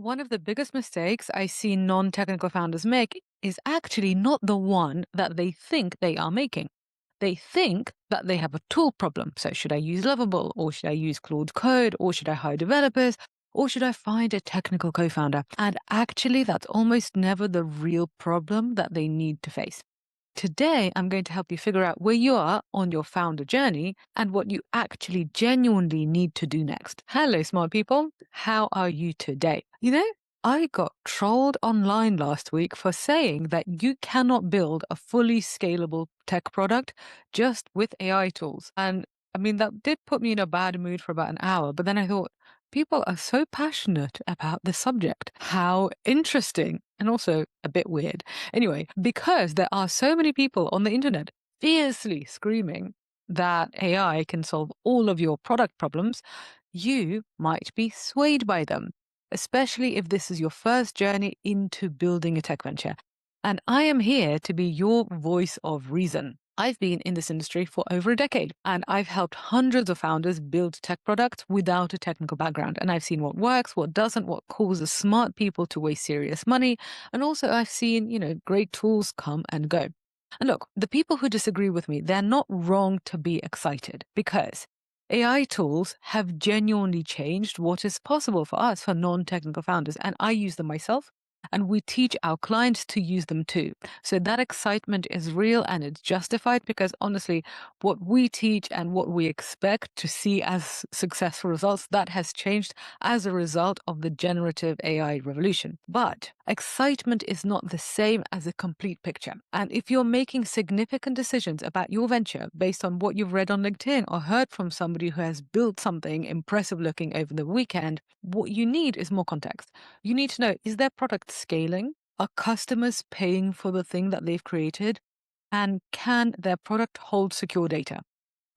One of the biggest mistakes I see non-technical founders make is actually not the one that they think they are making. They think that they have a tool problem. So should I use Lovable, or should I use Claude Code, or should I hire developers, or should I find a technical co-founder? And actually, that's almost never the real problem that they need to face. Today, I'm going to help you figure out where you are on your founder journey and what you actually genuinely need to do next. Hello, smart people. How are you today? I got trolled online last week for saying that you cannot build a fully scalable tech product just with AI tools. And I mean, that did put me in a bad mood for about an hour. But then I thought, people are so passionate about the subject. How interesting and also a bit weird. Anyway, because there are so many people on the internet fiercely screaming that AI can solve all of your product problems, you might be swayed by them, especially if this is your first journey into building a tech venture. And I am here to be your voice of reason. I've been in this industry for over a decade, and I've helped hundreds of founders build tech products without a technical background. And I've seen what works, what doesn't, what causes smart people to waste serious money. And also I've seen, great tools come and go. And look, the people who disagree with me, they're not wrong to be excited because AI tools have genuinely changed what is possible for us, for non-technical founders. And I use them myself. And we teach our clients to use them too. So that excitement is real and it's justified because honestly, what we teach and what we expect to see as successful results, that has changed as a result of the generative AI revolution. But excitement is not the same as a complete picture. And if you're making significant decisions about your venture based on what you've read on LinkedIn or heard from somebody who has built something impressive looking over the weekend, what you need is more context. You need to know, is their product scaling? Are customers paying for the thing that they've created? And can their product hold secure data?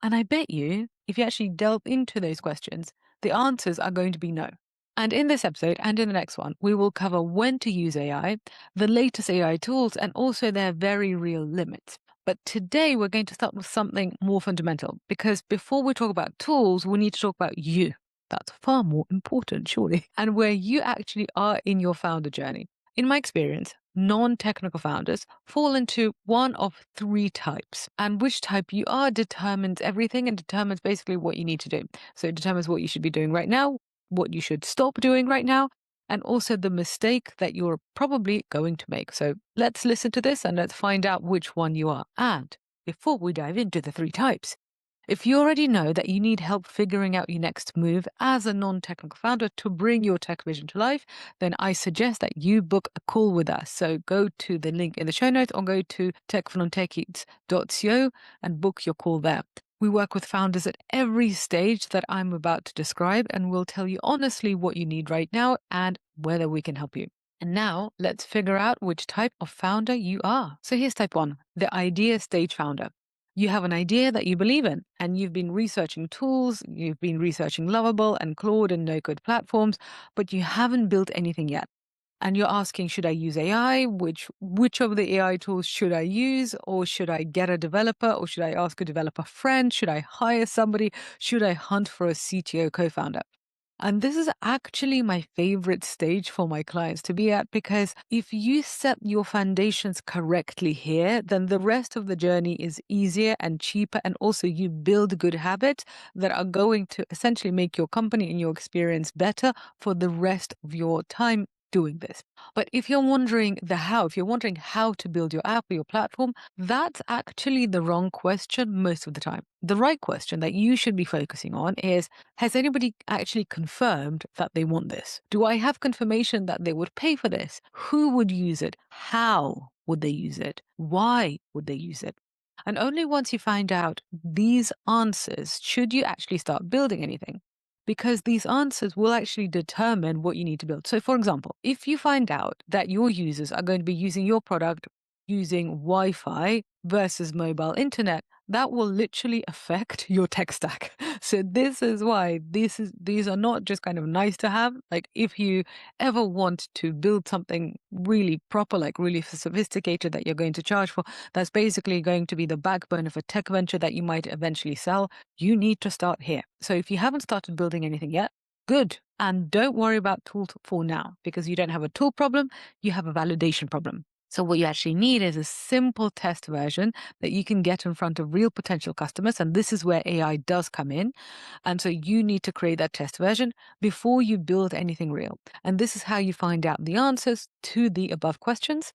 And I bet you, if you actually delve into those questions, the answers are going to be no. And in this episode and in the next one, we will cover when to use AI, the latest AI tools, and also their very real limits. But today we're going to start with something more fundamental because before we talk about tools, we need to talk about you. That's far more important, surely, and where you actually are in your founder journey. In my experience, non-technical founders fall into one of three types. And which type you are determines everything and determines basically what you need to do. So it determines what you should be doing right now, what you should stop doing right now, and also the mistake that you're probably going to make. So let's listen to this and let's find out which one you are. And before we dive into the three types, if you already know that you need help figuring out your next move as a non-technical founder to bring your tech vision to life, then I suggest that you book a call with us. So go to the link in the show notes or go to techfornontechies.co and book your call there. We work with founders at every stage that I'm about to describe, and we'll tell you honestly what you need right now and whether we can help you. And now let's figure out which type of founder you are. So here's type one, the idea stage founder. You have an idea that you believe in, and you've been researching tools, you've been researching Lovable and Claude and no-code platforms, but you haven't built anything yet. And you're asking, should I use AI? Which of the AI tools should I use? Or should I get a developer? Or should I ask a developer friend? Should I hire somebody? Should I hunt for a CTO co-founder? And this is actually my favorite stage for my clients to be at because if you set your foundations correctly here, then the rest of the journey is easier and cheaper. And also you build good habits that are going to essentially make your company and your experience better for the rest of your time doing this. But if you're wondering if you're wondering how to build your app or your platform, that's actually the wrong question most of the time. The right question that you should be focusing on is, has anybody actually confirmed that they want this? Do I have confirmation that they would pay for this? Who would use it? How would they use it? Why would they use it? And only once you find out these answers should you actually start building anything, because these answers will actually determine what you need to build. So, for example, if you find out that your users are going to be using your product using Wi-Fi versus mobile internet, that will literally affect your tech stack. So this is why these are not just kind of nice to have. Like if you ever want to build something really proper, like really sophisticated that you're going to charge for, that's basically going to be the backbone of a tech venture that you might eventually sell, you need to start here. So if you haven't started building anything yet, Good. And don't worry about tool for now, because you don't have a tool problem, you have a validation problem. So what you actually need is a simple test version that you can get in front of real potential customers. And this is where AI does come in. And so you need to create that test version before you build anything real. And this is how you find out the answers to the above questions.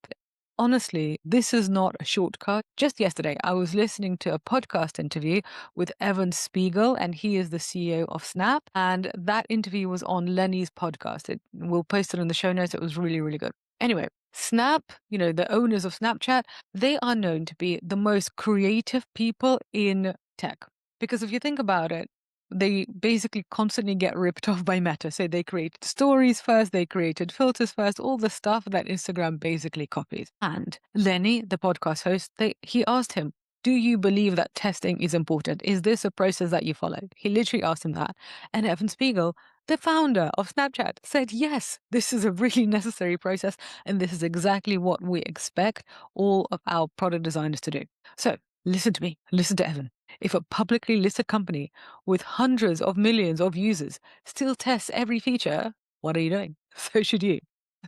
Honestly, this is not a shortcut. Just yesterday, I was listening to a podcast interview with Evan Spiegel, and he is the CEO of Snap. And that interview was on Lenny's podcast. We'll post it in the show notes. It was really, really good. Anyway, Snap, the owners of Snapchat, they are known to be the most creative people in tech. Because if you think about it, they basically constantly get ripped off by Meta. So they created stories first, they created filters first, all the stuff that Instagram basically copies. And Lenny, the podcast host, he asked him, do you believe that testing is important? Is this a process that you follow? He literally asked him that. And Evan Spiegel, the founder of Snapchat, said, yes, this is a really necessary process. And this is exactly what we expect all of our product designers to do. So listen to me, listen to Evan. If a publicly listed company with hundreds of millions of users still tests every feature, what are you doing? So should you.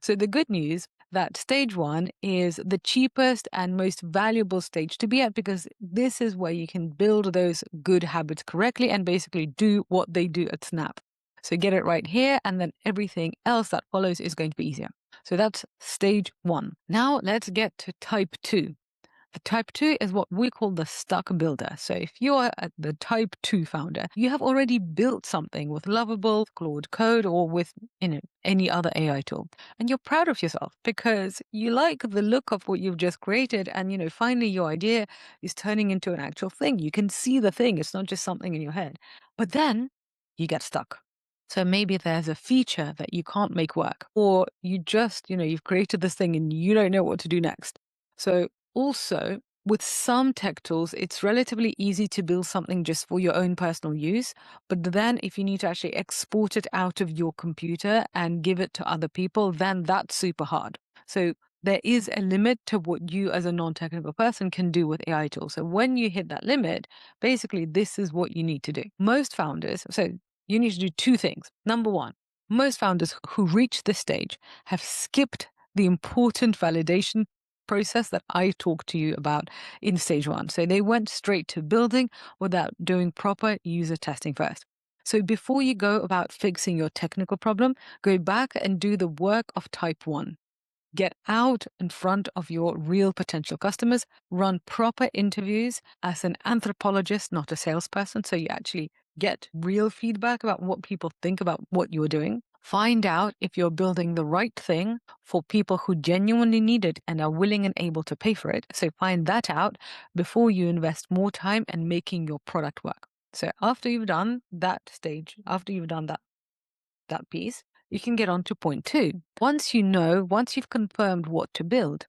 So the good news that stage one is the cheapest and most valuable stage to be at, because this is where you can build those good habits correctly and basically do what they do at Snap. So get it right here, and then everything else that follows is going to be easier. So that's stage one. Now let's get to type 2. The type 2 is what we call the stuck builder. So if you're the type 2 founder, you have already built something with Lovable, Claude Code, or with any other AI tool. And you're proud of yourself because you like the look of what you've just created. And finally your idea is turning into an actual thing. You can see the thing. It's not just something in your head. But then you get stuck. So maybe there's a feature that you can't make work, or you just, you've created this thing and you don't know what to do next. So also, with some tech tools, it's relatively easy to build something just for your own personal use. But then if you need to actually export it out of your computer and give it to other people, then that's super hard. So there is a limit to what you as a non-technical person can do with AI tools. So when you hit that limit, basically this is what you need to do. Most founders, so you need to do two things. Number one, most founders who reach this stage have skipped the important validation process that I talked to you about in stage one. So they went straight to building without doing proper user testing first. So before you go about fixing your technical problem, go back and do the work of type 1. Get out in front of your real potential customers, run proper interviews as an anthropologist, not a salesperson. So you actually get real feedback about what people think about what you're doing. Find out if you're building the right thing for people who genuinely need it and are willing and able to pay for it. So find that out before you invest more time in making your product work. So after you've done that stage, after you've done that piece, you can get on to point 2. Once you've confirmed what to build,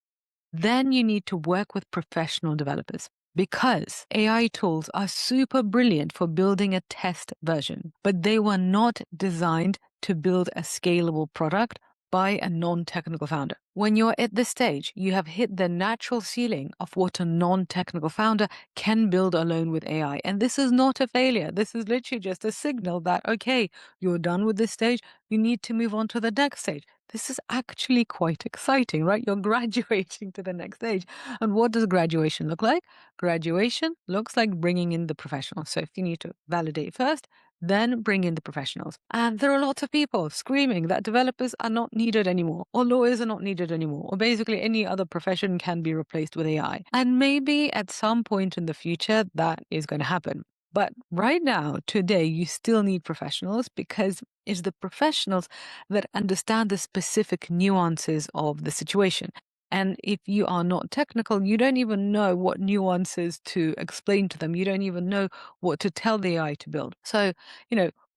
then you need to work with professional developers, because AI tools are super brilliant for building a test version, but they were not designed to build a scalable product by a non-technical founder. When you're at this stage, you have hit the natural ceiling of what a non-technical founder can build alone with AI. And this is not a failure. This is literally just a signal that, okay, you're done with this stage. You need to move on to the next stage. This is actually quite exciting, right? You're graduating to the next stage. And what does graduation look like? Graduation looks like bringing in the professionals. So if you need to validate first, then bring in the professionals. And there are lots of people screaming that developers are not needed anymore, or lawyers are not needed anymore, or basically any other profession can be replaced with AI. And maybe at some point in the future, that is going to happen. But right now, today, you still need professionals, because it's the professionals that understand the specific nuances of the situation. And if you are not technical, you don't even know what nuances to explain to them. You don't even know what to tell the AI to build. So,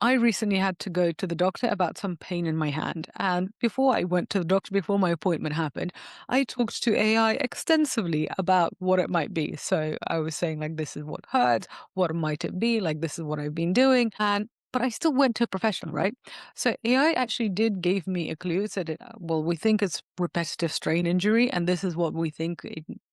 I recently had to go to the doctor about some pain in my hand. And before I went to the doctor, before my appointment happened, I talked to AI extensively about what it might be. So I was saying, like, this is what hurts. What might it be? Like, this is what I've been doing. But I still went to a professional, right? So AI actually did give me a clue. It said, well, we think it's repetitive strain injury, and this is what we think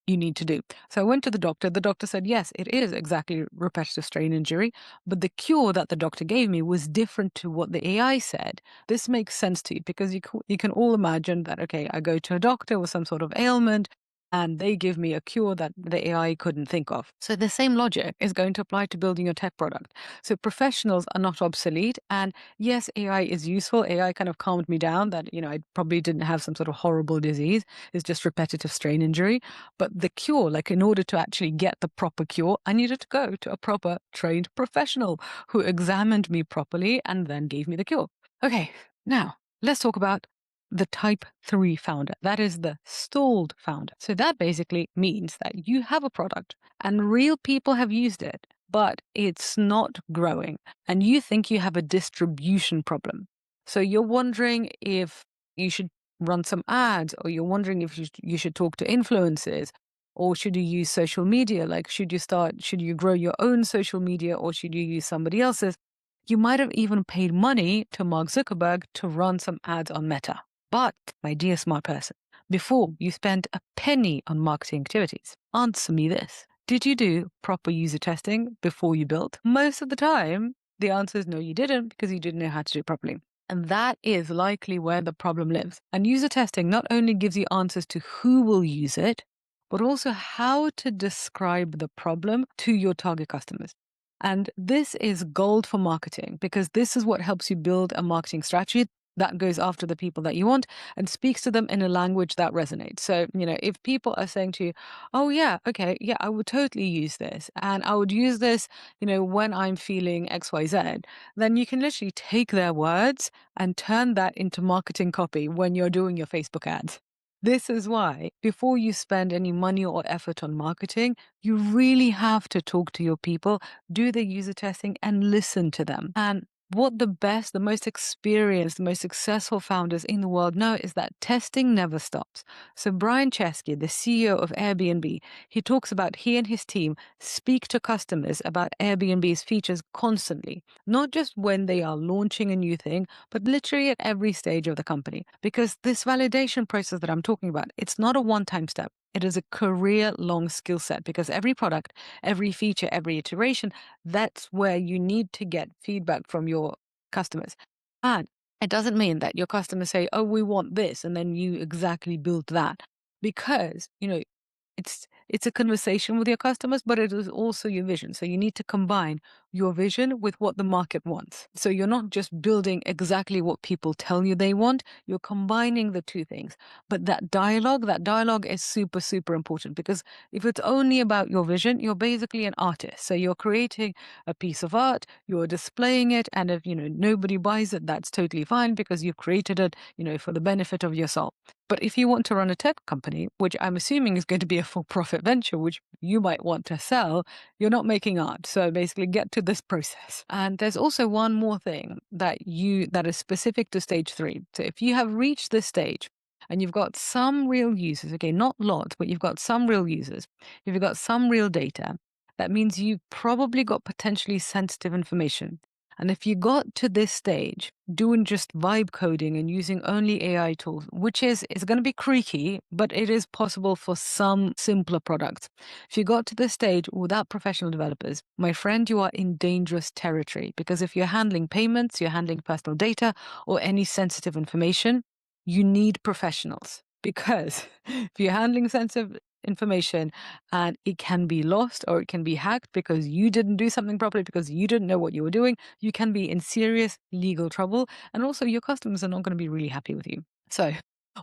you need to do. So I went to the doctor. The doctor said, yes, it is exactly repetitive strain injury, but the cure that the doctor gave me was different to what the AI said. This makes sense to you because you can all imagine that, okay, I go to a doctor with some sort of ailment and they give me a cure that the AI couldn't think of. So the same logic is going to apply to building your tech product. So professionals are not obsolete. And yes, AI is useful. AI kind of calmed me down that, I probably didn't have some sort of horrible disease. It's just repetitive strain injury. But the cure, like in order to actually get the proper cure, I needed to go to a proper trained professional who examined me properly and then gave me the cure. Okay, now let's talk about the type 3 founder. That is the stalled founder. So that basically means that you have a product and real people have used it, but it's not growing. And you think you have a distribution problem. So you're wondering if you should run some ads, or you're wondering if you should talk to influencers, or should you use social media? Like, should you grow your own social media, or should you use somebody else's? You might have even paid money to Mark Zuckerberg to run some ads on Meta. But, my dear smart person, before you spend a penny on marketing activities, answer me this. Did you do proper user testing before you built? Most of the time, the answer is no, you didn't, because you didn't know how to do it properly. And that is likely where the problem lives. And user testing not only gives you answers to who will use it, but also how to describe the problem to your target customers. And this is gold for marketing, because this is what helps you build a marketing strategy that goes after the people that you want and speaks to them in a language that resonates. So, if people are saying to you, oh, yeah, okay, yeah, I would totally use this. And I would use this, when I'm feeling XYZ, then you can literally take their words and turn that into marketing copy when you're doing your Facebook ads. This is why, before you spend any money or effort on marketing, you really have to talk to your people, do the user testing, and listen to them. And what the most experienced, the most successful founders in the world know is that testing never stops. So Brian Chesky, the CEO of Airbnb, he talks about he and his team speak to customers about Airbnb's features constantly, not just when they are launching a new thing, but literally at every stage of the company. Because this validation process that I'm talking about, it's not a one-time step. It is a career-long skill set, because every product, every feature, every iteration, that's where you need to get feedback from your customers. And it doesn't mean that your customers say, oh, we want this, and then you exactly build that. Because, it's a conversation with your customers, but it is also your vision. So you need to combine your vision with what the market wants. So you're not just building exactly what people tell you they want, you're combining the two things. But that dialogue is super, super important, because if it's only about your vision, you're basically an artist. So you're creating a piece of art, you're displaying it, and if nobody buys it, that's totally fine, because you've created it, for the benefit of yourself. But if you want to run a tech company, which I'm assuming is going to be a for profit venture, which you might want to sell, you're not making art. So basically get to this process. And there's also one more thing that is specific to stage 3. So if you have reached this stage and you've got some real users, okay, not lots, but you've got some real users, if you've got some real data, that means you've probably got potentially sensitive information. And if you got to this stage doing just vibe coding and using only AI tools, which is going to be creaky, but it is possible for some simpler products. If you got to this stage without professional developers, my friend, you are in dangerous territory, because if you're handling payments, you're handling personal data or any sensitive information, you need professionals. Because if you're handling sensitive information and it can be lost or it can be hacked because you didn't do something properly, because you didn't know what you were doing, you can be in serious legal trouble. And also your customers are not going to be really happy with you. So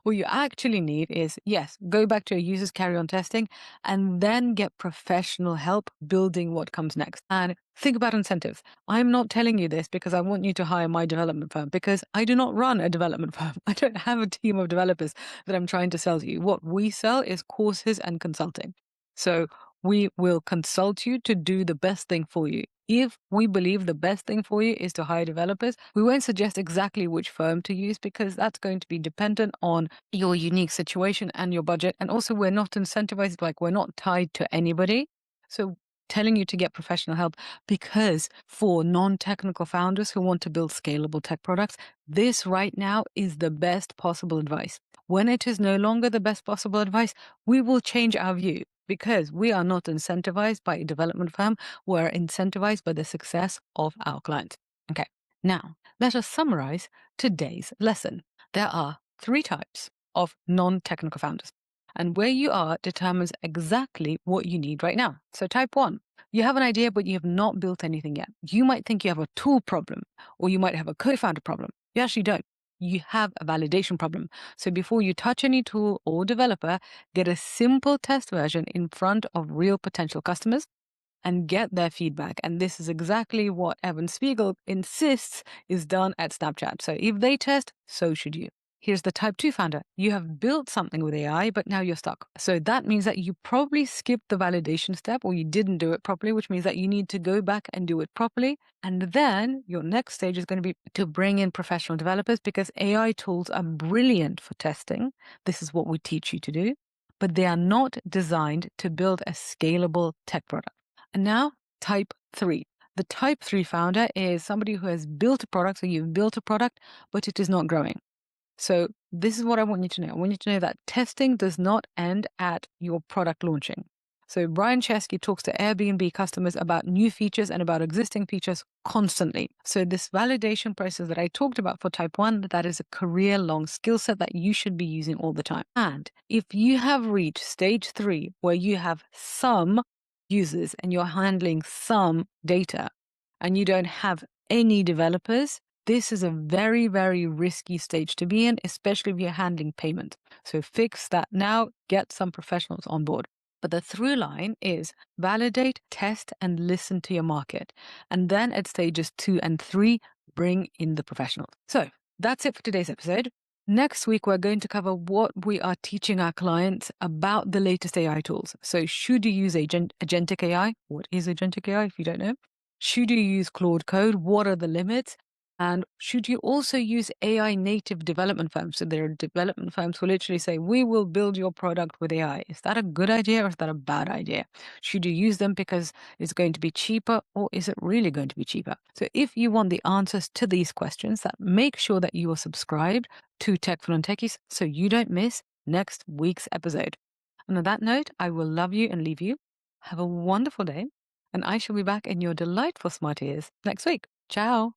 what you actually need is, yes, go back to your users, carry on testing, and then get professional help building what comes next. And think about incentives. I'm not telling you this because I want you to hire my development firm, because I do not run a development firm. I don't have a team of developers that I'm trying to sell to you. What we sell is courses and consulting. So we will consult you to do the best thing for you. If we believe the best thing for you is to hire developers, we won't suggest exactly which firm to use, because that's going to be dependent on your unique situation and your budget. And also, we're not incentivized, like we're not tied to anybody. So telling you to get professional help, because for non-technical founders who want to build scalable tech products, this right now is the best possible advice. When it is no longer the best possible advice, we will change our view, because we are not incentivized by a development firm. We're incentivized by the success of our clients. Okay, now let us summarize today's lesson. There are 3 types of non-technical founders, and where you are determines exactly what you need right now. So type 1, you have an idea, but you have not built anything yet. You might think you have a tool problem, or you might have a co-founder problem. You actually don't. You have a validation problem. So before you touch any tool or developer, get a simple test version in front of real potential customers and get their feedback. And this is exactly what Evan Spiegel insists is done at Snapchat. So if they test, so should you. Here's the type 2 founder. You have built something with AI, but now you're stuck. So that means that you probably skipped the validation step, or you didn't do it properly, which means that you need to go back and do it properly. And then your next stage is going to be to bring in professional developers, because AI tools are brilliant for testing. This is what we teach you to do, but they are not designed to build a scalable tech product. And now, type 3. The type 3 founder is somebody who has built a product. So you've built a product, but it is not growing. So this is what I want you to know. I want you to know that testing does not end at your product launching. So Brian Chesky talks to Airbnb customers about new features and about existing features constantly. So this validation process that I talked about for type 1, that is a career-long skill set that you should be using all the time. And if you have reached stage 3, where you have some users and you're handling some data and you don't have any developers, this is a very, very risky stage to be in, especially if you're handling payment. So fix that now, get some professionals on board. But the through line is validate, test, and listen to your market. And then at stages 2 and 3, bring in the professionals. So that's it for today's episode. Next week, we're going to cover what we are teaching our clients about the latest AI tools. So should you use agentic AI? What is agentic AI if you don't know? Should you use Claude Code? What are the limits? And should you also use AI native development firms? So there are development firms who literally say, we will build your product with AI. Is that a good idea, or is that a bad idea? Should you use them because it's going to be cheaper, or is it really going to be cheaper? So if you want the answers to these questions, make sure that you are subscribed to Tech for Non-Techies so you don't miss next week's episode. And on that note, I will love you and leave you. Have a wonderful day, and I shall be back in your delightful smart ears next week. Ciao.